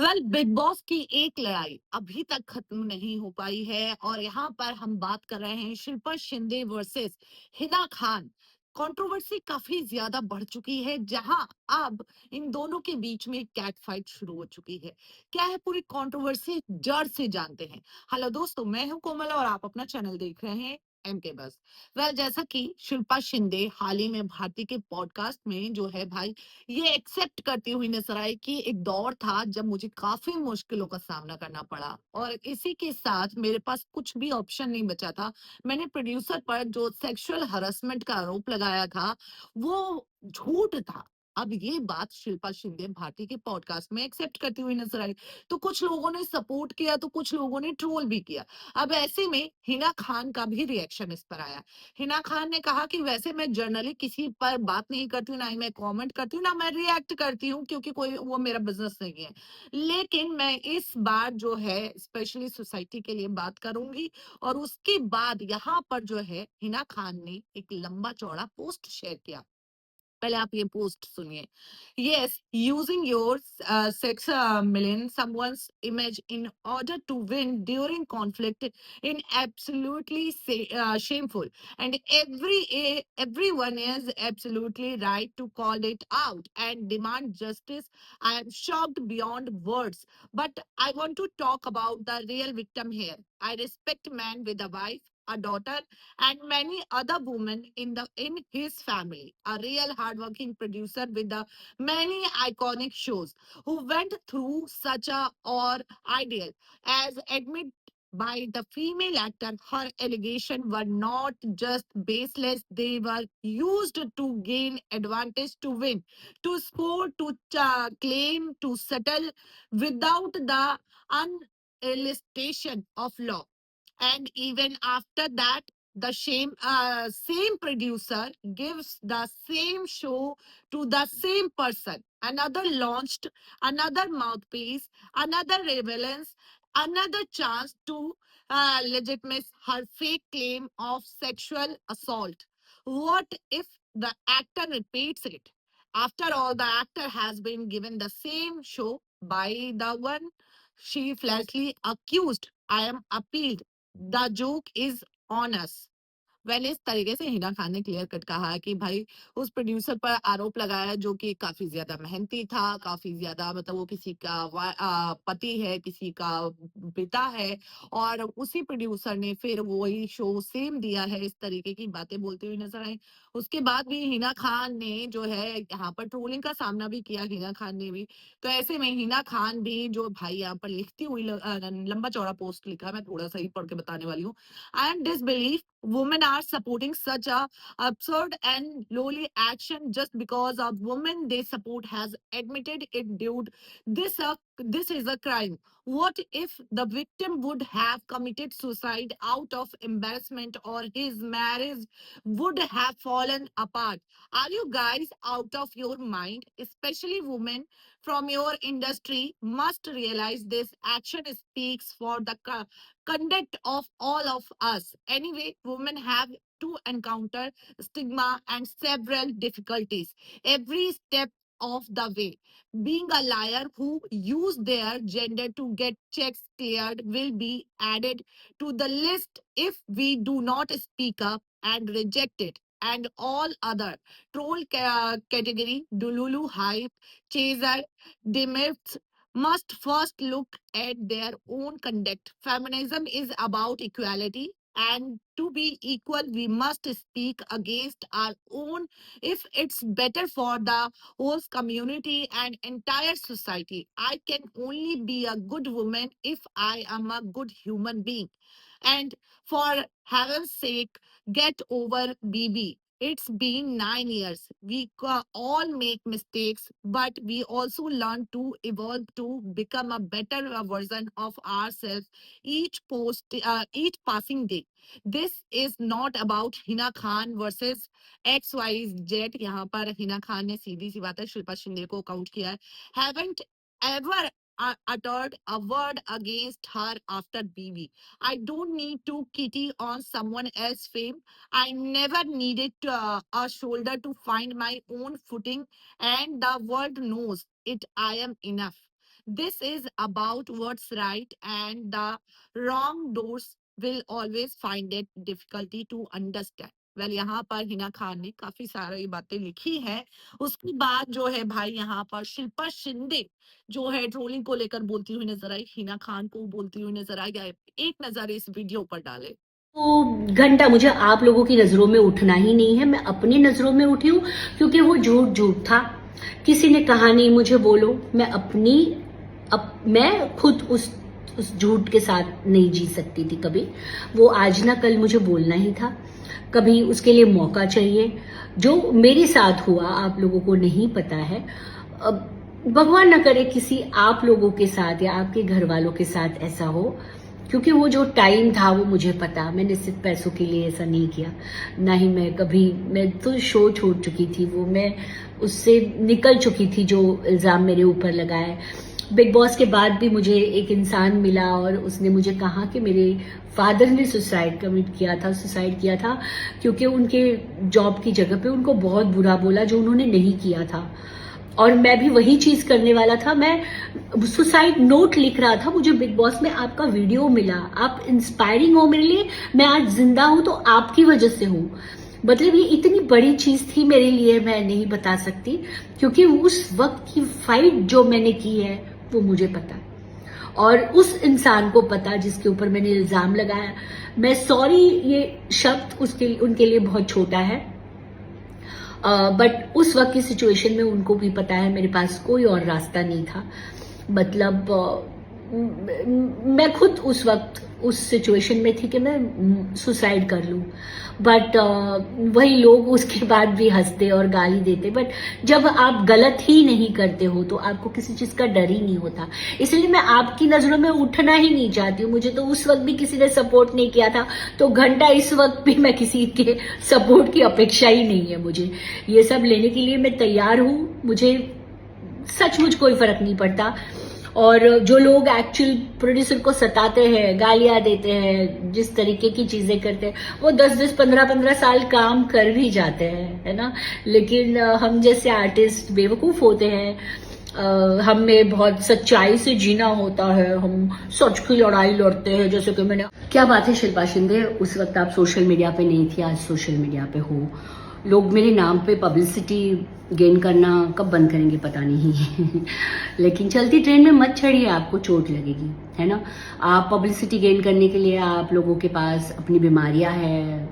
Big boss की एक लड़ाई अभी तक खत्म नहीं हो पाई है और यहाँ पर हम बात कर रहे हैं शिल्पा शिंदे वर्सेस हिना खान। कंट्रोवर्सी काफी ज्यादा बढ़ चुकी है, जहां अब इन दोनों के बीच में कैट फाइट शुरू हो चुकी है। क्या है पूरी कंट्रोवर्सी, जड़ से जानते हैं। हेलो दोस्तों, मैं हूं कोमल और आप अपना चैनल देख रहे हैं एम के बस। जैसा कि शिल्पा शिंदे हाल ही में भारती के पॉडकास्ट में जो है भाई ये एक्सेप्ट करती हुई नजर आई कि एक दौर था जब मुझे काफी मुश्किलों का सामना करना पड़ा और इसी के साथ मेरे पास कुछ भी ऑप्शन नहीं बचा था। मैंने प्रोड्यूसर पर जो सेक्सुअल हरासमेंट का आरोप लगाया था वो झूठ था। अब ये बात शिल्पा शिंदे भारती के पॉडकास्ट में एक्सेप्ट करती हुई नजर आई। तो कुछ लोगों ने सपोर्ट किया तो कुछ लोगों ने ट्रोल भी किया। अब ऐसे में हिना खान का भी रिएक्शन इस पर आया। हिना खान ने कहा कि वैसे मैं जर्नली किसी पर बात नहीं करती हूँ, ना ही मैं कमेंट करती हूँ, ना मैं रिएक्ट करती हूँ, क्योंकि कोई वो मेरा बिजनेस नहीं है। लेकिन मैं इस बार जो है स्पेशली सोसाइटी के लिए बात करूंगी। और उसके बाद यहाँ पर जो है हिना खान ने एक लंबा चौड़ा पोस्ट शेयर किया। पहले आप ये पोस्ट सुनिए। Yes, using your sex million someone's image in order to win during conflict in absolutely shameful, and everyone is absolutely right to call it out and demand justice. I am shocked beyond words, but I want to talk about the real victim here. I respect man with a wife, a daughter, and many other women in his family. A real hardworking producer with the many iconic shows who went through such a or ideal as admit by the female actor. Her allegations were not just baseless, they were used to gain advantage, to win, to score, to claim, to settle without the unelicitation of law. And even after that, the same producer gives the same show to the same person. Another launched, another mouthpiece, another relevance, another chance to legitimize her fake claim of sexual assault. What if the actor repeats it? After all, the actor has been given the same show by the one she flatly accused. I am appealed. The joke is on us. इस तरीके से हिना खान ने clear cut कहा कि भाई उस producer पर आरोप लगाया जो कि काफी ज्यादा मेहनती था, काफी ज्यादा मतलब वो किसी का पति है, किसी का पिता है, और उसी प्रोड्यूसर ने फिर वही शो सेम दिया है। इस तरीके की बातें बोलते हुए नजर आए। उसके बाद भी हिना खान ने जो है यहाँ पर ट्रोलिंग का सामना भी किया, हिना खान ने भी। तो ऐसे में हिना खान भी जो भाई यहाँ पर लिखती हुई लंबा चौड़ा पोस्ट लिखा, मैं थोड़ा सा ही पढ़ के बताने वाली हूँ। I am disbelief women are supporting such a absurd and lowly action just because a woman they support has admitted it. Dude, this is a crime. What if the victim would have committed suicide out of embarrassment, or his marriage would have fallen apart? Are you guys out of your mind? Especially women from your industry must realize this action speaks for the conduct of all of us. Anyway, women have to encounter stigma and several difficulties every step of the way. Being a liar who use their gender to get checks cleared will be added to the list if we do not speak up and reject it. And all other troll category, Dululu hype, chaser, demyths must first look at their own conduct. Feminism is about equality, and to be equal, we must speak against our own if it's better for the whole community and entire society. I can only be a good woman if I am a good human being. And for heaven's sake, get over BB. It's been 9 years. We all make mistakes, but we also learn to evolve to become a better version of ourselves each passing day. This is not about Hina Khan versus XYZ. यहाँ पर हिना खान ने सीधी सी बात है शिल्पा शिंदे को count किया है। Haven't ever uttered a word against her after BB. I don't need to kitty on someone else's fame. I never needed a shoulder to find my own footing, and the world knows it. I am enough. This is about what's right, and the wrong doors will always find it difficulty to understand. Well यहाँ पर हिना खान ने काफी सारी बातें लिखी है। उसके बाद जो है भाई यहाँ पर शिल्पा शिंदे जो है ट्रोलिंग को लेकर बोलती हुई नजर आई, हिना खान को बोलती हुई नजर आई। एक नजर इस वीडियो पर डाले। तो घंटा मुझे आप लोगों की नजरों में उठना ही नहीं है, मैं अपनी नजरों में उठी हूँ क्योंकि वो झूठ झूठ था। किसी ने कहा नहीं मुझे बोलो, मैं खुद उस झूठ के साथ नहीं जी सकती थी कभी। वो आज ना कल मुझे बोलना ही था, कभी उसके लिए मौका चाहिए। जो मेरे साथ हुआ आप लोगों को नहीं पता है। अब भगवान ना करे किसी आप लोगों के साथ या आपके घर वालों के साथ ऐसा हो, क्योंकि वो जो टाइम था वो मुझे पता। मैंने सिर्फ पैसों के लिए ऐसा नहीं किया, ना ही मैं तो शो छोड़ चुकी थी, वो मैं उससे निकल चुकी थी जो इल्ज़ाम मेरे ऊपर लगाए। बिग बॉस के बाद भी मुझे एक इंसान मिला और उसने मुझे कहा कि मेरे फादर ने सुसाइड किया था क्योंकि उनके जॉब की जगह पे उनको बहुत बुरा बोला जो उन्होंने नहीं किया था। और मैं भी वही चीज करने वाला था, मैं सुसाइड नोट लिख रहा था। मुझे बिग बॉस में आपका वीडियो मिला, आप इंस्पायरिंग हो मेरे लिए। मैं आज जिंदा हूं तो आपकी वजह से हूं। मतलब ये इतनी बड़ी चीज थी मेरे लिए, मैं नहीं बता सकती, क्योंकि उस वक्त की फाइट जो मैंने की है वो मुझे पता है और उस इंसान को पता जिसके ऊपर मैंने इल्जाम लगाया। मैं सॉरी ये शब्द उनके लिए बहुत छोटा है, बट उस वक्त की सिचुएशन में उनको भी पता है मेरे पास कोई और रास्ता नहीं था। मतलब मैं खुद उस वक्त उस सिचुएशन में थी कि मैं सुसाइड कर लूं, बट वही लोग उसके बाद भी हंसते और गाली देते। बट जब आप गलत ही नहीं करते हो तो आपको किसी चीज का डर ही नहीं होता। इसलिए मैं आपकी नजरों में उठना ही नहीं चाहती हूँ। मुझे तो उस वक्त भी किसी ने सपोर्ट नहीं किया था, तो घंटा इस वक्त भी मैं किसी के सपोर्ट की अपेक्षा ही नहीं है। मुझे ये सब लेने के लिए मैं तैयार हूँ, मुझे सचमुच कोई फर्क नहीं पड़ता। और जो लोग एक्चुअल प्रोड्यूसर को सताते हैं, गालियां देते हैं, जिस तरीके की चीजें करते हैं, वो 10-10, 15-15 साल काम कर भी जाते हैं, है ना। लेकिन हम जैसे आर्टिस्ट बेवकूफ होते हैं, हमें बहुत सच्चाई से जीना होता है, हम सच की लड़ाई लड़ते हैं। जैसे कि मैंने, क्या बात है शिल्पा शिंदे, उस वक्त आप सोशल मीडिया पे नहीं थी, आज सोशल मीडिया पे हो। लोग मेरे नाम पे पब्लिसिटी गेन करना कब बंद करेंगे पता नहीं लेकिन चलती ट्रेन में मत चढ़िए, आपको चोट लगेगी, है ना। आप पब्लिसिटी गेन करने के लिए आप लोगों के पास अपनी बीमारियां हैं,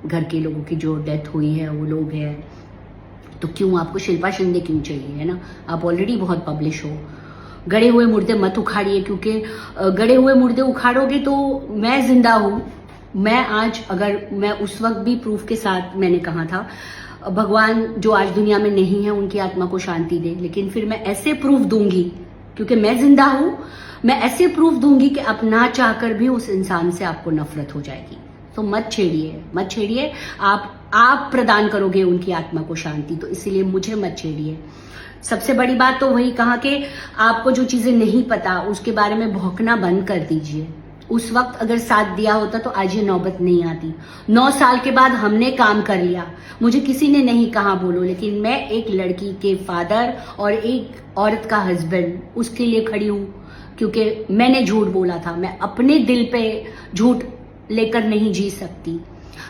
घर के लोगों की जो डेथ हुई है वो लोग हैं, तो क्यों आपको शिल्पा शिंदे क्यों चाहिए, है ना। आप ऑलरेडी बहुत पब्लिश हो। गड़े हुए मुर्दे मत उखाड़िए, क्योंकि गड़े हुए मुर्दे उखाड़ोगे तो मैं जिंदा हूं। मैं उस वक्त भी प्रूफ के साथ मैंने कहा था, भगवान जो आज दुनिया में नहीं है उनकी आत्मा को शांति दे, लेकिन फिर मैं ऐसे प्रूफ दूंगी, क्योंकि मैं जिंदा हूं, मैं ऐसे प्रूफ दूंगी कि आप ना चाहकर भी उस इंसान से आपको नफरत हो जाएगी। तो मत छेड़िए। आप प्रदान करोगे उनकी आत्मा को शांति, तो इसीलिए मुझे मत छेड़िए। सबसे बड़ी बात तो वही कहा कि आपको जो चीजें नहीं पता उसके बारे में भौंकना बंद कर दीजिए। उस वक्त अगर साथ दिया होता तो आज ये नौबत नहीं आती। 9 साल के बाद हमने काम कर लिया, मुझे किसी ने नहीं कहा बोलो, लेकिन मैं एक लड़की के फादर और एक औरत का हस्बैंड उसके लिए खड़ी हूं, क्योंकि मैंने झूठ बोला था। मैं अपने दिल पे झूठ लेकर नहीं जी सकती।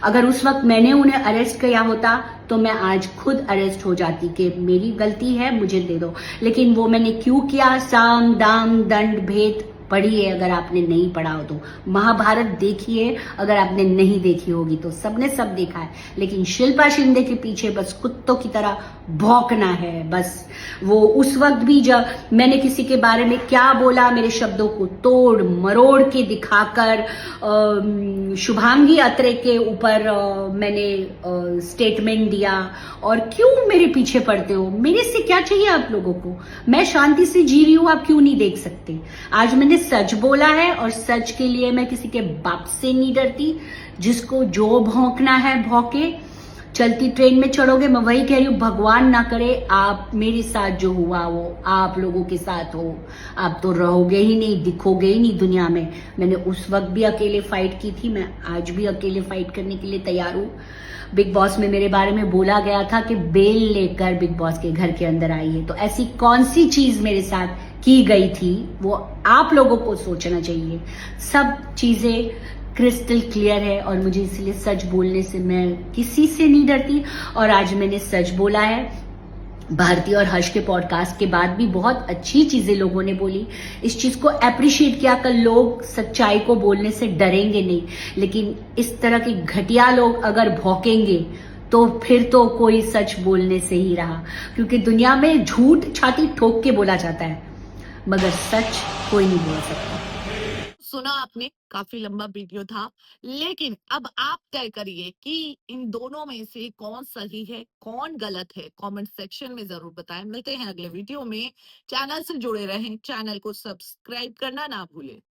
अगर उस वक्त मैंने उन्हें अरेस्ट किया होता तो मैं आज खुद अरेस्ट हो जाती कि मेरी गलती है, मुझे दे दो। लेकिन वो मैंने क्यों किया? साम दाम दंड भेद पढ़िए अगर आपने नहीं पढ़ा हो तो, महाभारत देखिए अगर आपने नहीं देखी होगी तो, सबने सब देखा है। लेकिन शिल्पा शिंदे के पीछे बस कुत्तों की तरह भौंकना है बस। वो उस वक्त भी जब मैंने किसी के बारे में क्या बोला, मेरे शब्दों को तोड़ मरोड़ के दिखाकर शुभांगी अत्रे के ऊपर मैंने स्टेटमेंट दिया। और क्यों मेरे पीछे पड़ते हो? मेरे से क्या चाहिए आप लोगों को? मैं शांति से जी रही हूं, आप क्यों नहीं देख सकते? आज मैंने सच बोला है और सच के लिए मैं किसी के बाप से नहीं डरती। जिसको जो भौंकना है भौंके। चलती ट्रेन में चढ़ोगे, मैं वही कह रही हूँ, भगवान ना करे आप मेरे साथ जो हुआ वो आप लोगों के साथ हो। आप तो रहोगे ही नहीं, दिखोगे ही नहीं दुनिया में। मैंने उस वक्त भी अकेले फाइट की थी, मैं आज भी अकेले फाइट करने के लिए तैयार हूँ। बिग बॉस में मेरे बारे में बोला गया था कि बेल लेकर बिग बॉस के घर के अंदर आई है, तो ऐसी कौन सी चीज मेरे साथ की गई थी वो आप लोगों को सोचना चाहिए। सब चीज़ें क्रिस्टल क्लियर है और मुझे इसलिए सच बोलने से मैं किसी से नहीं डरती और आज मैंने सच बोला है। भारती और हर्ष के पॉडकास्ट के बाद भी बहुत अच्छी चीजें लोगों ने बोली, इस चीज को अप्रिशिएट किया। कल लोग सच्चाई को बोलने से डरेंगे नहीं, लेकिन इस तरह के घटिया लोग अगर भौंकेंगे तो फिर तो कोई सच बोलने से ही रहा, क्योंकि दुनिया में झूठ छाती ठोक के बोला जाता है मगर सच कोई नहीं बोल सकता। सुना आपने, काफी लंबा वीडियो था, लेकिन अब आप तय करिए कि इन दोनों में से कौन सही है कौन गलत है। कमेंट सेक्शन में जरूर बताएं। मिलते हैं अगले वीडियो में। चैनल से जुड़े रहें, चैनल को सब्सक्राइब करना ना भूलें।